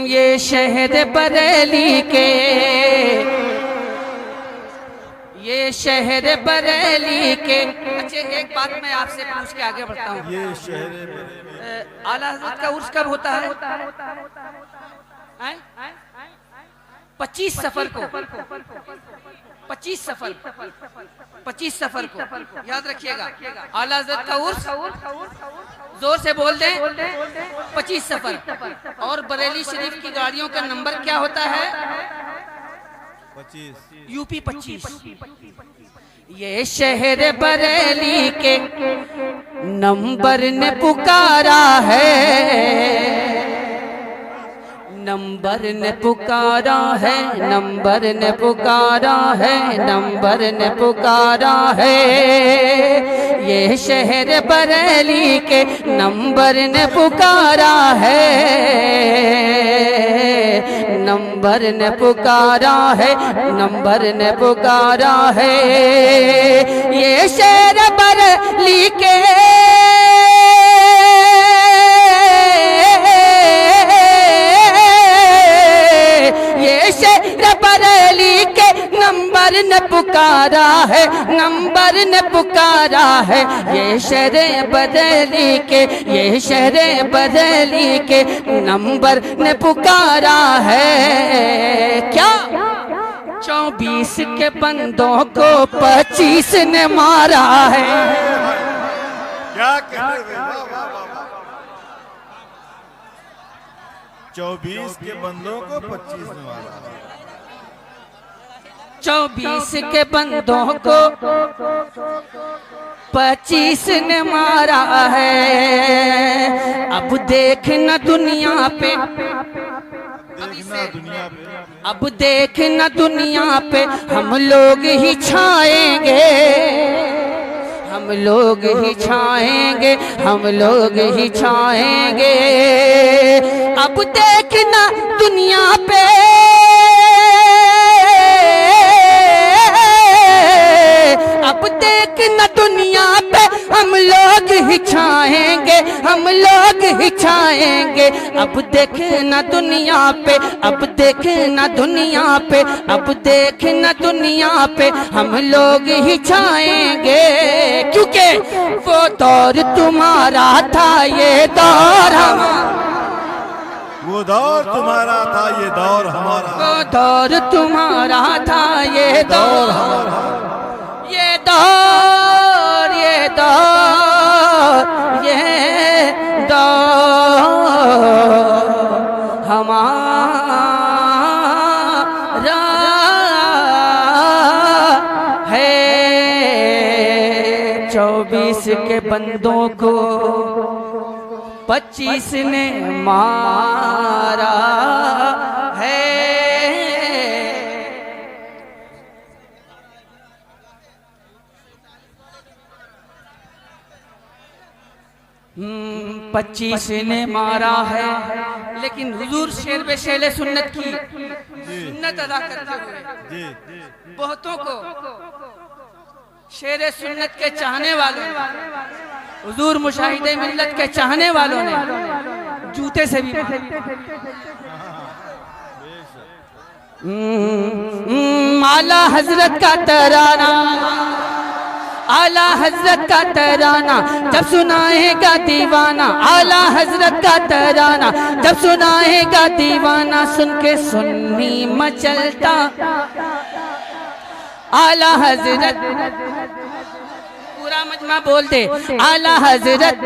ये शहर बरेली के, ये शहर बरेली के। अच्छा एक बात मैं आपसे पूछ के आगे बढ़ता हूँ, ये शहर आला हजरत का उर्स कब होता है? 25 सफर को, 25 सफर को याद रखिएगा। आला हजरत का उर्स, जोर से बोल दें, 25 सफर। और बरेली शरीफ की गाड़ियों का नंबर क्या होता है? 25 यूपी 25। ये शहर बरेली के नंबर ने पुकारा है, नंबर ने पुकारा है, नंबर ने पुकारा है, नंबर ने पुकारा है। ये शहर बरेली के नंबर ने पुकारा है, नंबर ने पुकारा है, नंबर ने पुकारा है। ये शहर बरेली के बरेली के नंबर ने पुकारा है, नंबर ने पुकारा है। ये शहर बरेली के, ये शहर बरेली के नंबर ने पुकारा है। क्या 24 के बंदों को 25 ने मारा है। क्या कहते हैं? 24 के बंदों को 25 ने मारा। 24 के बंदों को 25 ने मारा है। अब देखना दुनिया पे, अब देखना दुनिया पे हम लोग ही छाएंगे, हम लोग ही छाएंगे, हम लोग ही छाएंगे। अब देखना दुनिया पे, अब देखना दुनिया पे हम लोग ही छाएंगे, हम लोग ही छाएंगे। अब देखना दुनिया पे, अब देखना दुनिया पे, अब देखना दुनिया पे हम लोग ही छाएंगे। क्योंकि वो दौर तुम्हारा था, ये दौर हमारा, वो दौर तुम्हारा था, ये दौर हमारा, वो दौर तुम्हारा था, ये दौर हमारा, ये दौर, ये दौर, ये दौर हमारा है। 24 के बंदों को 25 ने मारा है। 25 ने मारा है। लेकिन हुजूर शेर बे शेले सुन्नत की सुन्नत अदा करते हुए बहुतों को शेर सुन्नत के चाहने वालों, हुजूर मुशाहिदे मिल्लत के चाहने वालों ने जूते से भी आला हजरत का तराना, आला हजरत का तराना जब सुनाएगा दीवाना, आला हजरत का तराना जब सुनाएगा दीवाना। सुन के सुन्नी मचलता आला हजरत, पूरा मजमा बोल दे आला हजरत।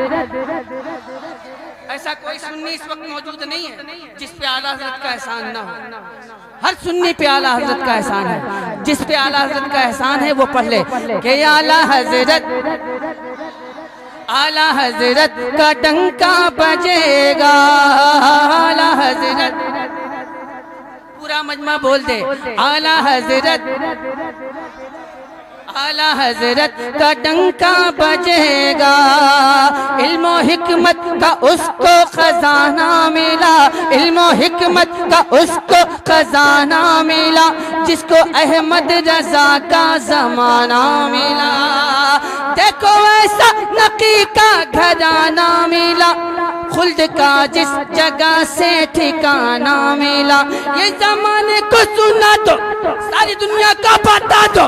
ऐसा कोई सुन्नी इस वक्त मौजूद नहीं है जिस पे आला हजरत का एहसान ना हो। हर सुन्नी पे आला हजरत का एहसान है। जिस पे आला हजरत का एहसान है वो पढ़ ले कि आला हजरत, आला हजरत का डंका बजेगा, आला हजरत, पूरा मजमा बोल दे आला हजरत, आला हजरत का डंका बजेगा। इल्मो हिकमत का उसको खजाना मिला, इल्म हिकमत का उसको खजाना मिला, जिसको अहमद रजा का जमाना मिला। देखो ऐसा नकी का घराना मिला, खुल्द का जिस जगह से ठिकाना मिला। ये जमाने को सुना तो सारी दुनिया का बता दो,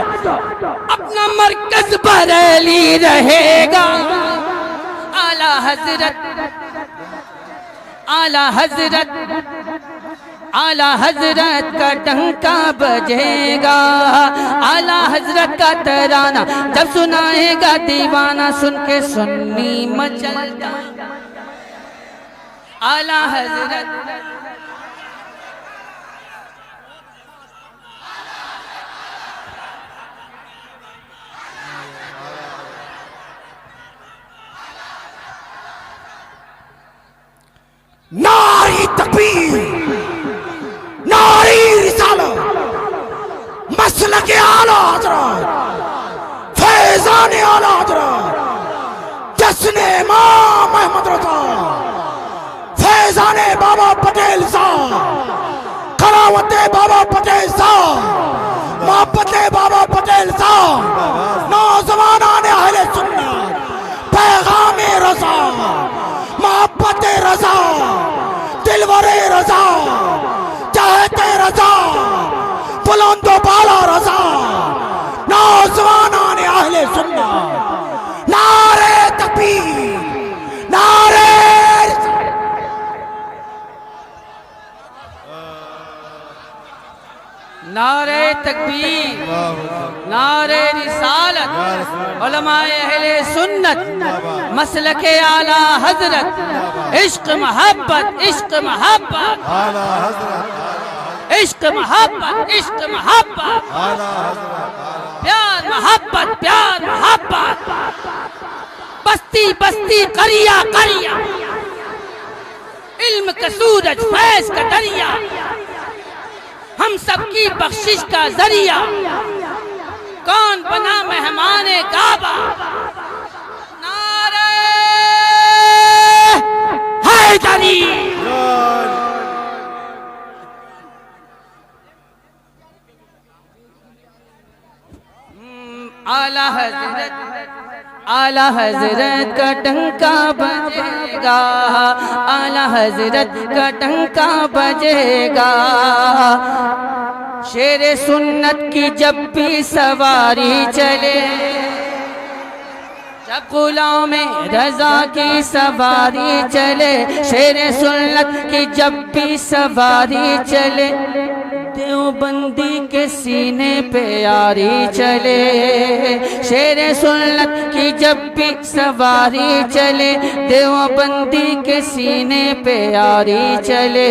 अपना मरकज बरेली रहेगा। आला हजरत, आला हजरत, आला हजरत का डंका बजेगा, आला हजरत का तराना जब सुनाएगा दीवाना, सुन के सुन्नी मचलता। आला हजरत, नारी तकबीर, नारी रिसालत, मसलके आला हजरत, फैजान आला हजरत, जश्न इमाम अहमद रजा, फैजान बाबा पटेल साहब, करावते बाबा पटेल साहब, मोहब्बत बाबा पटेल साहब, नौजवान अहले सुन्नत, पैगाम रजा, मोहब्बत रजा, दिलवरे रजा, चाहते रजा, बुलंदो बाला रजा, नौजवान अहले सुन्नत, नारे तकबीर, नारे नारे तकबीर, नारे रिसालत, उलमाए अहले सुन्नत, मसलके आला हजरत, इश्क मोहब्बत, इश्क मोहब्बत, आला हजरत, इश्क मोहब्बत, इश्क मोहब्बत, आला हजरत, प्यार मोहब्बत, प्यार मोहब्बत, बस्ती बस्ती करिया करिया, इल्म का सूरज फैज का दरिया, हम सबकी बख्शिश का जरिया, कौन बना मेहमाने काबा। नारे हैदरी, आला हजरत, आला हजरत का डंका बजेगा, आला हजरत का डंका बजेगा। शेरे सुन्नत की जब भी सवारी चले, जब गुलाम में रजा की सवारी चले, शेरे सुन्नत की जब भी सवारी चले, देवबंदी के सीने पे यारी चले, शेरे सुन्नत की जब भी सवारी चले, देवबंदी के सीने पे यारी चले,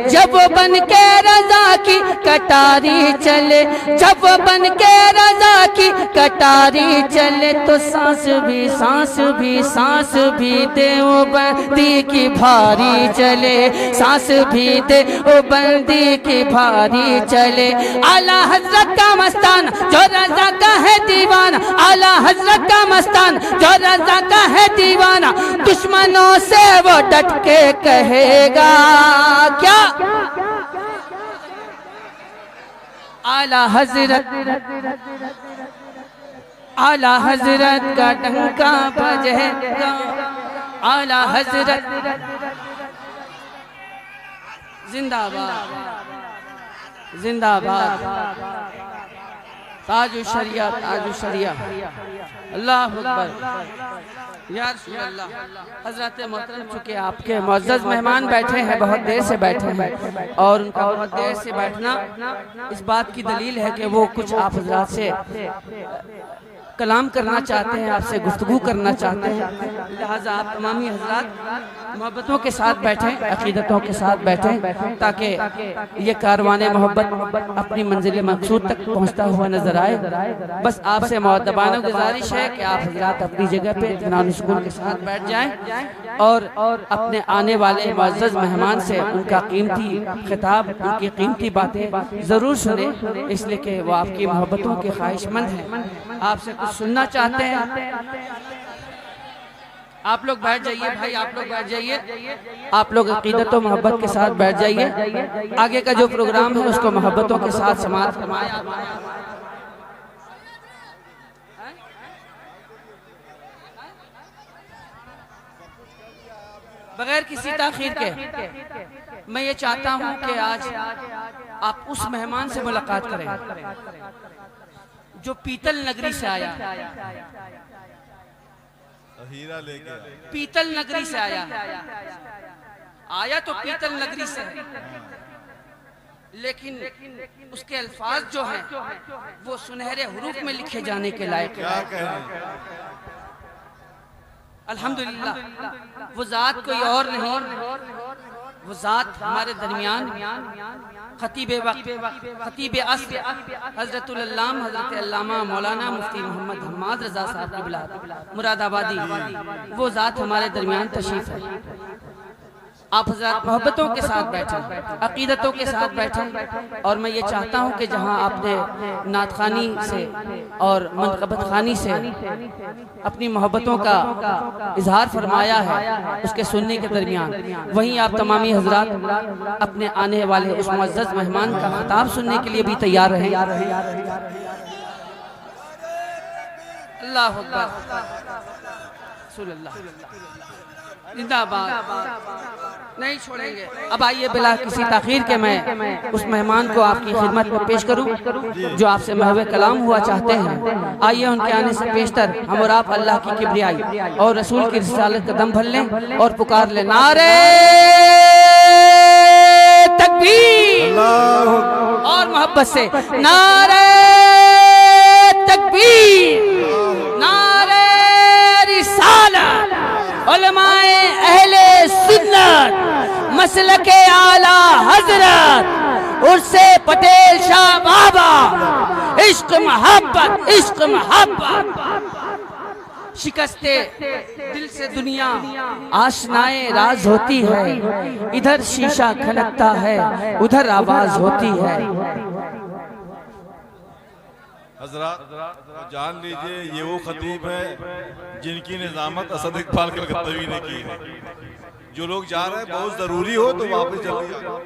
जब वो बन के रजा की कटारी चले, जब वो बन के रजा की कटारी चले, तो सांस भी सांस भी सांस भी देवबंदी की भारी चले, सांस भी देवबंदी की भारी चले। आला हजरत का मस्तान जो रजा का है दीवाना, आला हजरत का मस्तान जो रजा का है दीवाना, दुश्मनों से वो डट के कहेगा क्या। आला हजरत, आला हजरत का डंका बजेगा, आला हजरत जिंदाबाद, जिंदाबाद, ताजु शरिया, ताजु शरिया, अल्लाह अकबर, या रसूल अल्लाह। हजरत मोहतरम, चूँकि आपके मुअज़्ज़ज़ मेहमान बैठे हैं, बहुत देर से बैठे हैं, और उनका बहुत देर से बैठना इस बात की दलील है कि वो कुछ आप हजरात से कलाम करना चाहते हैं, आपसे गुफ्तगू करना चाहते हैं, लिहाजा आप तमामी हजरात मोहब्बतों के साथ बैठें, अकीदतों के साथ बैठें, ताकि ये कारवाने मोहब्बत अपनी मंजिल मकसूद तक पहुँचता हुआ नजर आए। बस आपसे मुअद्दबाना गुजारिश है कि आप हजरात अपनी जगह पे इत्मीनान सुकून के साथ बैठ जाएं और अपने आने वाले मुअज़्ज़ज़ मेहमान से उनका कीमती खिताब, उनकी कीमती बातें ज़रूर सुने, इसलिए कि वो आपकी मोहब्बतों के ख्वाहिशमंद हैं, आपसे कुछ सुनना चाहते हैं। आप लोग बैठ जाइए भाई, आप लोग बैठ जाइए, आप लोग अकीदत और मोहब्बत के साथ बैठ जाइए। आगे का जो प्रोग्राम है उसको मोहब्बतों के साथ समाप्त फरमाया। बगैर किसी ताखीर के मैं ये चाहता हूं कि आज आप उस मेहमान से मुलाकात करें जो पीतल नगरी से आया, हीरा लेके पीतल नगरी से आया, आया तो पीतल नगरी से, लेकिन उसके अल्फाज जो हैं वो सुनहरे हुरूफ में लिखे जाने के लायक क्या है। कहने। अल्हम्दुलिल्लाह वो जात कोई और नहीं, वो जात हमारे दरमियान खतीब वक्त, खतीब अस्र, हजरतुल अल्लाम हजरत अल्लामा मौलाना मुफ्ती मोहम्मद हम्माद रजा साहब की बिलाद मुरादाबादी, वो जात हमारे दरमियान तशरीफ है। आप हज़रात मोहब्बतों के साथ बैठें, अकीदतों के साथ बैठें। और मैं ये चाहता हूँ कि जहाँ आपने नात खानी से और मनक़बत खानी से अपनी मोहब्बतों का इजहार फरमाया है, उसके सुनने के दरमियान वहीं आप तमामी हज़रात अपने आने वाले उस मुअज़्ज़ज़ मेहमान का खिताब सुनने के लिए भी तैयार रहें। अल्लाहु अकबर, जिंदाबाद, नहीं छोड़ेंगे। अब आइए बिला किसी ताखीर के मैं उस मेहमान को आपकी खिदमत में पेश करूं जो आपसे महवे कलाम हुआ चाहते हैं। आइए उनके आने से पेशतर हम और आप अल्लाह की किबरियाई और रसूल की रिसालत का दम भर लें और पुकार लें, नारे तकबीर, और मोहब्बत से नारे तकबीर, नारे रिसालत, उलमाए अहले सुन्नत मसलके आला हजरत उर्से पटेल शाह बाबा, इश्क मोहब्बत, इश्क मोहब्बत। शिकस्ते दिल से दुनिया आशनाए राज होती है, इधर शीशा खनकता है उधर आवाज होती है। हजरत जान लीजिए ये वो खतीब है जिनकी निजामत असद इकबाल कलकत्तवी ने की है। जो लोग जा रहे हैं बहुत जरूरी हो तो वापस जल्दी आ जाओ।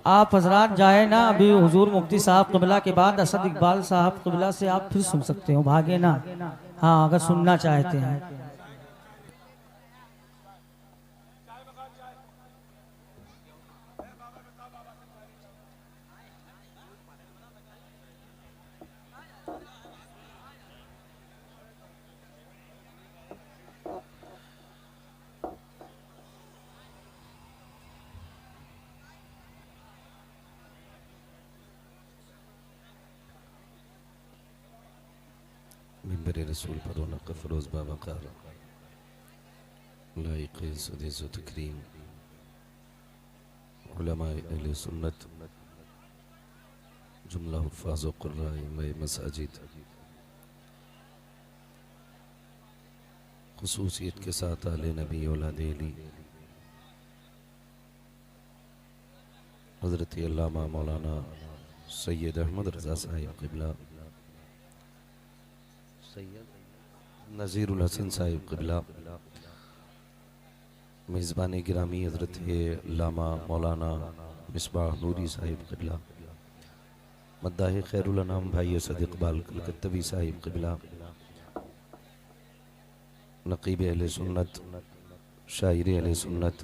आप हजरात जाए ना, अभी हुजूर मुफ्ती साहब क़िबला के बाद असद इकबाल साहब क़िबला से आप फिर सुन सकते हो, भागे ना। हाँ, अगर सुनना चाहते हैं। मिंबर रसूल पर रौनक फरोज़ बावक़ार लाइक़ सदीस व तकरीम उलमाए अहले सुन्नत जुमला हुफ़ाज़ व क़ुर्राए मसाजिद ख़ुसूसियत के साथ आले नबी औलाद अली हज़रत अल्लामा मौलाना सैयद अहमद रज़ा साहिब क़िबला, सैयद नज़ीरुल हसन साहिब क़िबला, मेज़बान गिरामी हज़रत अल्लामा मौलाना मिसबाह नूरी साहिब क़िबला, मद्दाह खैरुल अनाम भाई असद इकबाल कलकत्तवी साहिब क़िबला, नक़ीब अहले सुन्नत, शायर अहले सुन्नत,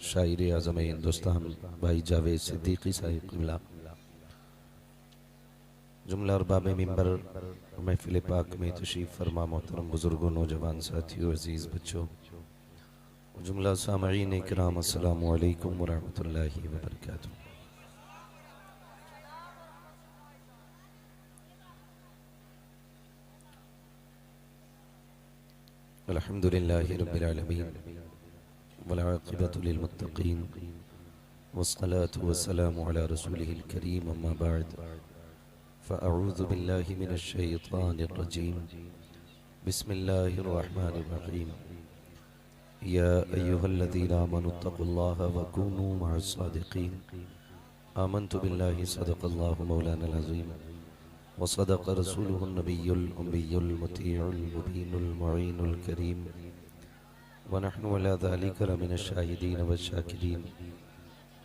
शायर आज़म हिंदुस्तान भाई जावेद सिद्दीकी साहिब क़िबला, जुमला अरबाब मिंबर महफिल पाक में तशरीफ़ फरमा मोहतरम बुजुर्गों, नौजवान साथियों, अजीज़ बच्चों, जुमला सामईन इकराम, अस्सलामु अलैकुम व रहमतुल्लाहि व बरकातुहू। अल्हम्दुलिल्लाहि रब्बिल आलमीन वल्आक़िबतु लिलमुत्तक़ीन वस्सलातु वस्सलामु अला रसूलिहिल करीम अम्मा बअद फ़अऊज़ु बिल्लाहि मिनश शैतानिर रजीम बिस्मिल्लाहिर रहमानिर रहीम या अय्युहल्लज़ीना आमनुत्तक़ुल्लाहा वकूनू मअस्सादिक़ीन आमन्तु बिल्लाहि सदक़ल्लाहु मौलानाल अज़ीम वसदक़ रसूलुहुन नबियुल उम्मियुल मुतीउल मुबीनुल मुईनुल करीम वनहनु अला ज़ालिका लमिनश शाहिदीन वश्शाकिरीन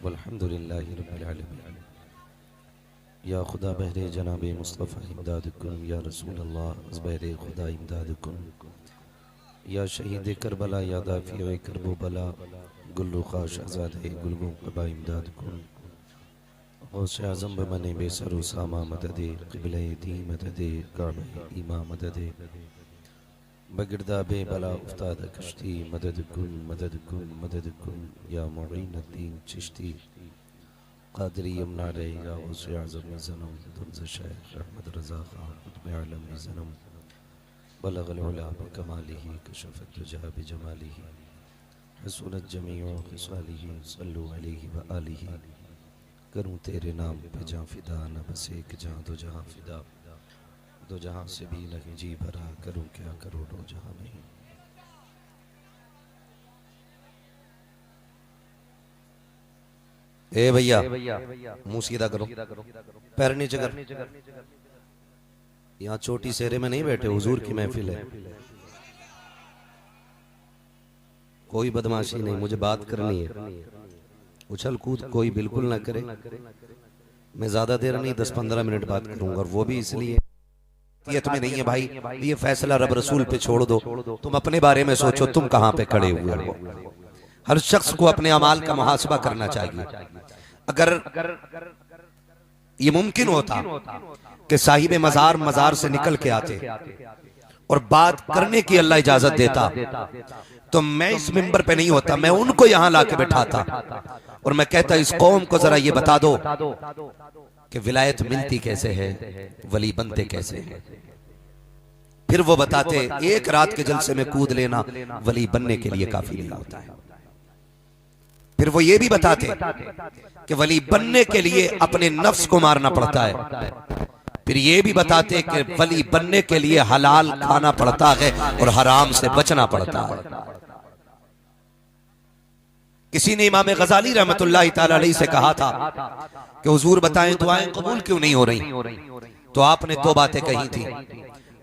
वल्हम्दुलिल्लाहि रब्बिल आलमीन। या खुदा बहरे जनाबे मुस्तफ़ा इमदादकुम या रसूल अल्लाह बहरे खुदा इमदादकुम या शहीद करबला या दाफ़िए करबो बला गुल्लुखा शहज़ादे गुलगों क़बा इमदादकुम गौसे आज़म बमने बेसरो सामा मददे क़िबले दी मददे काबे ईमा मददे बगिरदा बे बला उस्ताद कश्ती मदद कुन या मुईनुद्दीन चिश्ती क़ादरी यमुना रे या गौसे आज़म ज़नम दुर्ज़ शेख अहमद रज़ा ख़ान क़ुत्ब आलम ज़नम बलग़ल उला बिकमालिही कशफ़त दुजा बिजमालिही हसूनत जमीउ ख़िसालिही सल्लु अलैहि व आलिही। करूँ तेरे नाम पे जाँ फिदा न बस एक जाँ दो जहाँ फिदा दो जहाँ से भी नहीं जी भरा करूँ क्या करोड़ों जहाँ नहीं। ए भैया मुंह सीधा करो, पैर नीचे कर। यहाँ छोटी सेरे में नहीं बैठे, हुजूर की महफिल है। कोई बदमाशी नहीं, मुझे बात करनी है। उछल कूद कोई बिल्कुल ना करे। मैं ज्यादा देर नहीं 10-15 मिनट बात करूंगा, और वो भी इसलिए ये तुम्हें नहीं है भाई, ये फैसला रब रसूल पे छोड़ दो। तुम अपने बारे में सोचो, तुम कहां पे खड़े हुए हो। हर शख्स को अपने अमाल का मुहासबा करना चाहिए। अगर ये मुमकिन होता कि साहिब मजार मजार से निकल के आते और बात करने की अल्लाह इजाजत देता, तो मैं इस मिंबर पे नहीं होता, मैं उनको यहां लाके बैठाता और मैं कहता इस कौम को जरा ये बता दो कि विलायत मिलती कैसे है, वली बनते कैसे हैं। फिर वो बताते एक रात के जलसे में कूद लेना वली बनने के लिए काफी नहीं होता है। फिर वो ये भी बताते कि वली बनने के लिए अपने नफ्स को मारना पड़ता है। फिर ये भी बताते कि वली बनने के लिए हलाल खाना पड़ता है और हराम से बचना पड़ता है। किसी ने इमाम गजाली रहमतुल्लाह तआला अलैहि से कहा था कि हुजूर बताएं दुआएं कबूल क्यों नहीं हो रही, तो आपने दो बातें कही थी।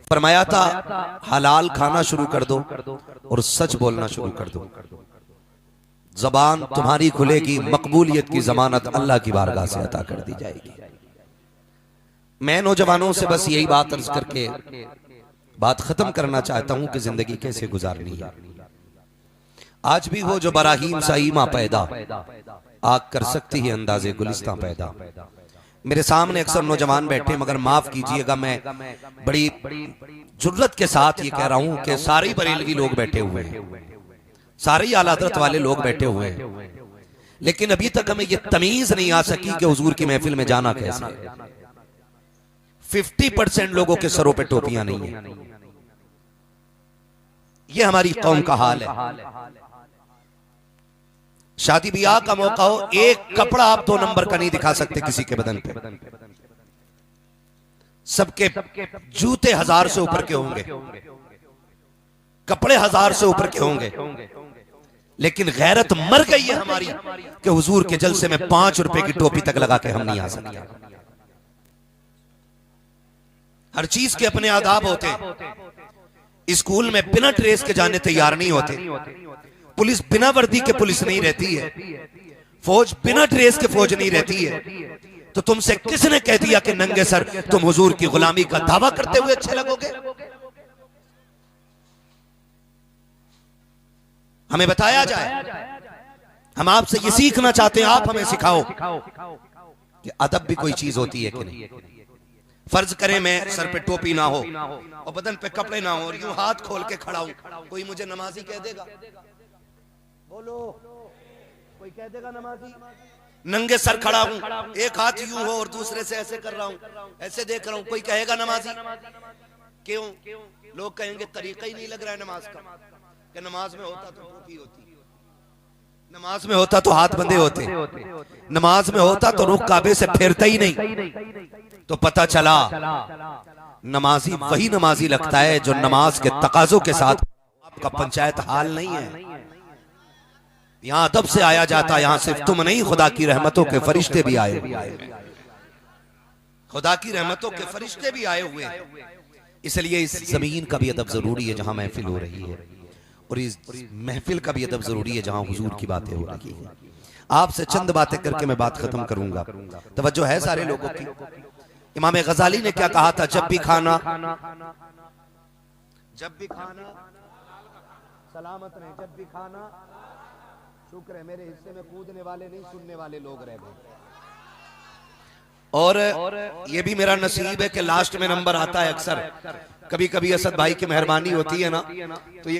फरमाया था हलाल खाना शुरू कर दो और सच बोलना शुरू कर दो, जबान तुम्हारी खुलेगी, मकबूलियत की जमानत अल्लाह की बारगाह से अता कर दी जाएगी। मैं नौजवानों से बस यही बात अर्ज करके बात खत्म करना चाहता हूं कि जिंदगी कैसे गुजारनी है। आज भी हो जो बराहीम साईमा पैदा, आग कर सकती है अंदाजे गुलिस्तां पैदा। मेरे सामने अक्सर नौजवान बैठे, मगर माफ कीजिएगा मैं बड़ी जुर्रत के साथ ये कह रहा हूं कि सारे बरेलवी लोग बैठे हुए हैं, सारे ही आला हज़रत वाले लोग बैठे हुए हैं, लेकिन अभी तक हमें ये तमीज नहीं आ सकी कि हुजूर की महफिल में जाना कैसे है। 50% लोगों के सरों पे टोपियां नहीं है। ये हमारी कौम का हाल है। शादी ब्याह का मौका हो, एक कपड़ा आप 2 नंबर का नहीं दिखा सकते किसी के बदन पे। सबके जूते 1000 से ऊपर के होंगे, कपड़े 1000 से ऊपर के होंगे, लेकिन गैरत मर गई है हमारी कि हुजूर के जलसे में 5 रुपए की टोपी तक लगा के हम नहीं आ सकते। हर चीज के अपने आदाब होते। स्कूल में बिना ड्रेस के जाने तैयार नहीं होते, पुलिस बिना वर्दी के पुलिस नहीं रहती है, फौज बिना ड्रेस के फौज नहीं रहती है। तो तुमसे किसने कह दिया कि नंगे सर तुम हुजूर की गुलामी का दावा करते हुए अच्छे लगोगे? हमें बताया जाए। हम आपसे ये सीखना चाहते हैं, आप हमें सिखाओ कि अदब भी कोई चीज होती है कि नहीं। फर्ज करें मैं सर पे टोपी ना हो और बदन पे कपड़े ना हो और यूं हाथ खोल के खड़ा हूं, कोई मुझे नमाजी कह देगा? बोलो, कोई कह देगा नमाजी? नंगे सर खड़ा हूं, एक हाथ यूं हो और दूसरे से ऐसे कर रहा हूं, ऐसे देख रहा हूं, कोई कहेगा नमाजी? क्यों? लोग कहेंगे तरीका ही नहीं लग रहा है नमाज का, कि नमाज में होता तो टोपी होती। नमाज में होता तो हाथ बंधे होते, नमाज में होता तो रुख काबे से फिरता ही नहीं। तो पता चला नमाजी वही नमाजी लगता है जो नमाज के तकाजों के साथ, आपका पंचायत हाल नहीं है। यहां अदब से आया जाता, यहां सिर्फ तुम नहीं, खुदा की रहमतों के फरिश्ते भी आए हुए हैं, खुदा की रहमतों के फरिश्ते भी आए हुए हैं। इसलिए इस जमीन का भी अदब जरूरी है जहां महफिल हो रही है, और इस महफिल का भी अदब जरूरी है जहां हुजूर की बातें हो रही है। आपसे चंद बातें करके मैं बात खत्म करूंगा। तवज्जो है सारे लोगों की। इमाम गजाली ने क्या कहा था, जब भी खाना सलामत रहे, जब भी खाना शुक्र है मेरे हिस्से में कूदने वाले नहीं, सुनने वाले लोग रह गए। और ये भी मेरा नसीब है कि लास्ट में नंबर आता है अक्सर। कभी कभी असद भाई की मेहरबानी होती है ना, तो ये